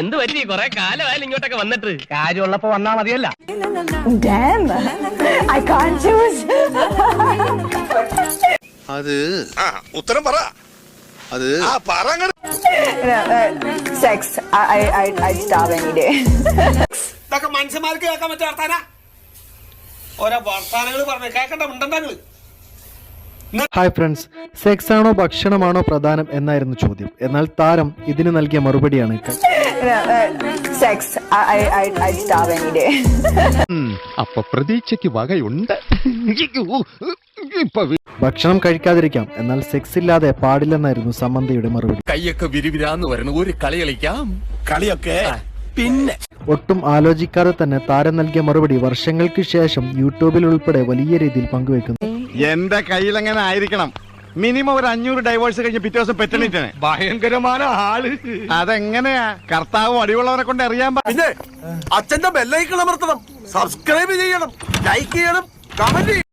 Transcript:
എന്ത് പറ്റി കൊറേ കാലമായാലും ഇങ്ങോട്ടൊക്കെ വന്നിട്ട് കാര്യമുള്ളപ്പോ വന്നാ മതിയല്ല. Damn, I can't choose. അത് ഉത്തരം പറ. അത് Sex. I'd starve any day. ഇതൊക്കെ മനുഷ്യന്മാർക്ക് കേൾക്കാൻ പറ്റിയ വർത്താനാ. ഓരോ വർത്താനങ്ങൾ പറഞ്ഞ കേൾക്കണ്ട ഉണ്ടെങ്കിൽ. ഹായ് ഫ്രണ്ട്സ്, സെക്സ് ആണോ ഭക്ഷണമാണോ പ്രധാനം എന്നായിരുന്നു ചോദ്യം. എന്നാൽ താരം ഇതിന് നൽകിയ മറുപടിയാണ് Sex. I'd starve any day. അപ്പൊ പ്രതീക്ഷയ്ക്ക് വകയുണ്ട്. ഭക്ഷണം കഴിക്കാതിരിക്കാം, എന്നാൽ സെക്സ് ഇല്ലാതെ പാടില്ലെന്നായിരുന്നു സമന്തയുടെ മറുപടി. കൈയൊക്കെ വിരിവിരാന്ന് വരുന്ന ഒരു കളി കളിക്കാം. കളിയൊക്കെ പിന്നെ ഒട്ടും ആലോചിക്കാതെ തന്നെ താരം നൽകിയ മറുപടി വർഷങ്ങൾക്ക് ശേഷം യൂട്യൂബിൽ ഉൾപ്പെടെ വലിയ രീതിയിൽ പങ്കുവെക്കുന്നു. എന്റെ കയ്യിൽ എങ്ങനെ ആയിരിക്കണം മിനിമം ഒരു 500 ഡൈവേഴ്സ് കഴിഞ്ഞ് പിറ്റേ ദിവസം പെറ്റണിട്ടാണ്. ഭയങ്കരമായ ആള്. അതെങ്ങനെയാ കർത്താവ് അടിവുള്ളവരെ കൊണ്ട് അറിയാൻ പിന്നെ അച്ഛന്റെ ബെല്ലൈക്കൺ അമർത്തണം, സബ്സ്ക്രൈബ് ചെയ്യണം, ലൈക്ക് ചെയ്യണം, കമന്റ് ചെയ്യണം.